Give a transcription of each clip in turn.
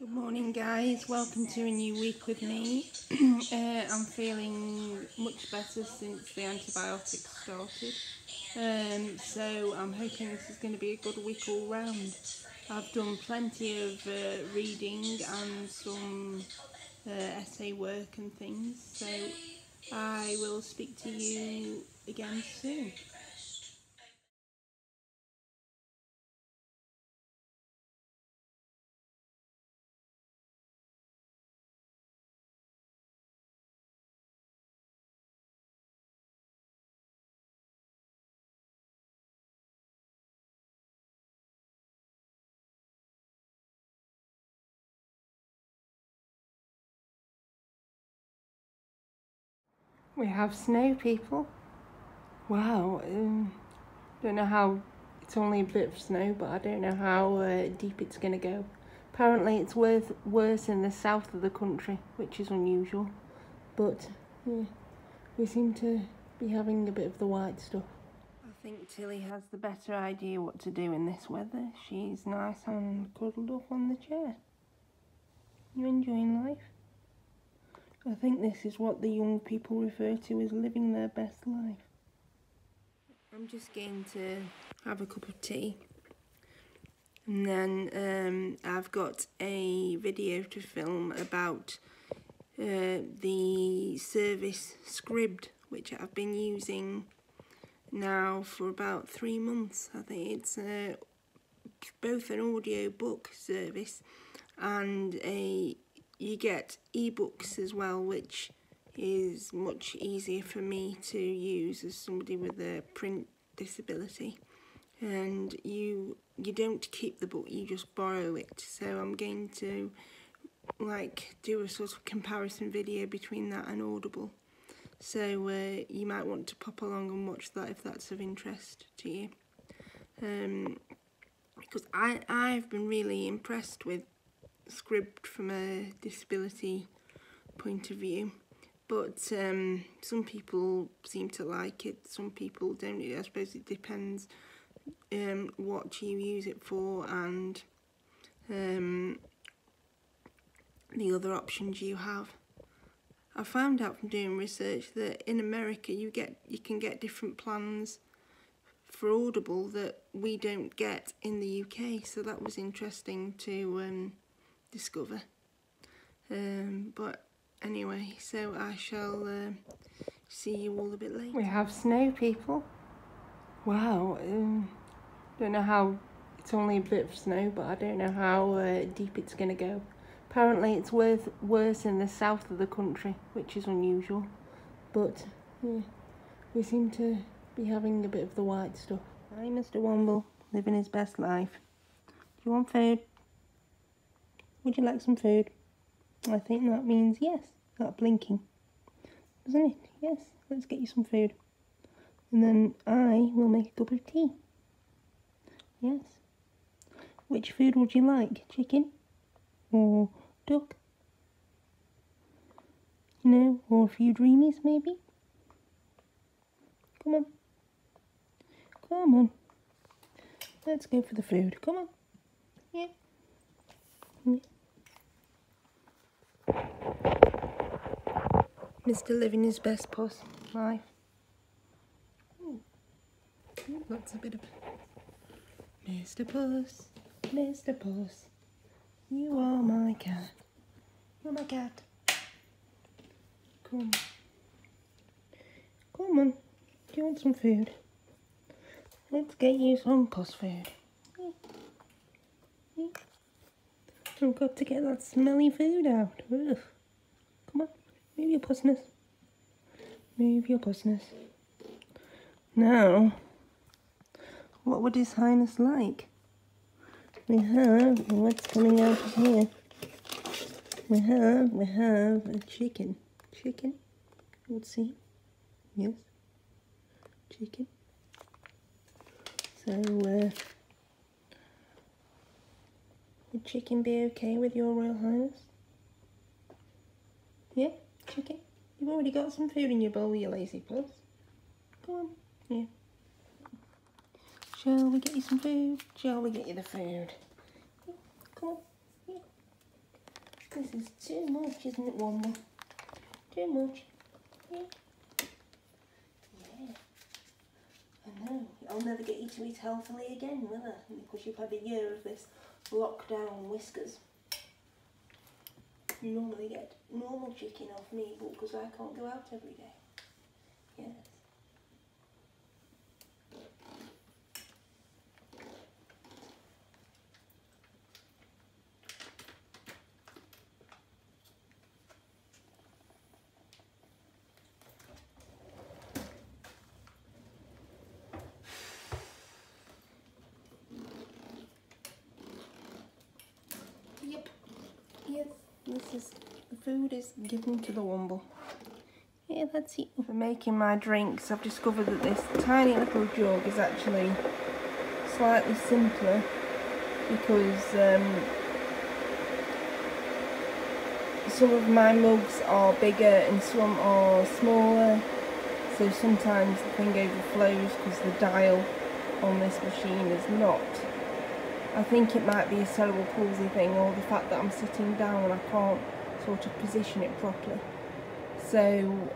Good morning guys, welcome to a new week with me. I'm feeling much better since the antibiotics started, so I'm hoping this is going to be a good week all round. I've done plenty of reading and some essay work and things, so I will speak to you again soon. We have snow, people. Wow, don't know how, it's only a bit of snow, but I don't know how deep it's going to go. Apparently it's worse in the south of the country, which is unusual. But yeah, we seem to be having a bit of the white stuff. I think Tilly has the better idea what to do in this weather. She's nice and cuddled up on the chair. You enjoying life? I think this is what the young people refer to as living their best life. I'm just going to have a cup of tea, and then I've got a video to film about the service Scribd, which I've been using now for about 3 months. I think it's both an audio book service and you get ebooks as well, which is much easier for me to use as somebody with a print disability. And you don't keep the book, you just borrow it. So I'm going to do a sort of comparison video between that and Audible. So you might want to pop along and watch that if that's of interest to you. Because I've been really impressed with Scribd from a disability point of view. But some people seem to like it, some people don't. I suppose it depends what you use it for and the other options you have. I found out from doing research that in America you can get different plans for Audible that we don't get in the UK, so that was interesting to discover. But anyway, so I shall see you all a bit later. We have snow, people. Wow, don't know how, it's only a bit of snow, but I don't know how deep it's going to go. Apparently it's worse in the south of the country, which is unusual. But yeah, we seem to be having a bit of the white stuff. Hi, Mr. Womble, living his best life. Do you want food? Would you like some food? I think that means yes. That blinking, doesn't it? Yes, let's get you some food. And then I will make a cup of tea. Yes. Which food would you like? Chicken? Or duck? No, or a few dreamies maybe? Come on. Come on. Let's go for the food. Come on. Yeah. Yeah. Mr. living his best puss life. Ooh. That's a bit of Mr. Puss, Mr. Puss, you are my cat. You're my cat. Come. Come on. Do you want some food? Let's get you some puss food. Yeah. I've got to get that smelly food out. Ugh. Come on. Move your pussness. Move your pussness. Now, what would His Highness like? We have, what's coming out of here? We have a chicken. Chicken? Let's see. Yes. Chicken. So, would chicken be okay with your Royal Highness? Yeah? Chicken? You've already got some food in your bowl, you lazy puss. Come on. Yeah. Shall we get you some food? Shall we get you the food? Yeah. Come on. Yeah. This is too much, isn't it, Womble? Too much. Yeah. Yeah. I know. I'll never get you to eat healthily again, will I? Because you've had a year of this lockdown whiskers. You normally get normal chicken off me, but because I can't go out every day. Yes. Yep. Yes. The food is given to the Womble. Yeah, that's it. For making my drinks, I've discovered that this tiny little jug is actually slightly simpler because some of my mugs are bigger and some are smaller, so sometimes the thing overflows because the dial on this machine is not. I think it might be a cerebral palsy thing, or the fact that I'm sitting down and I can't sort of position it properly. So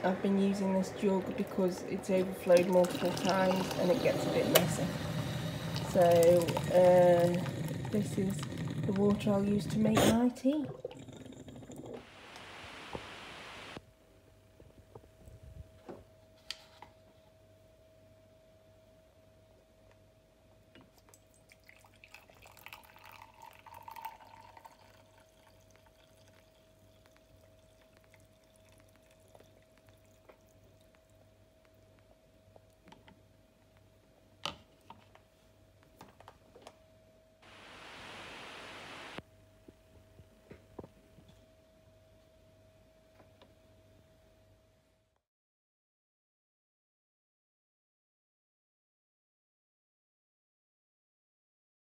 I've been using this jug because it's overflowed multiple times and it gets a bit messy. So this is the water I'll use to make my tea.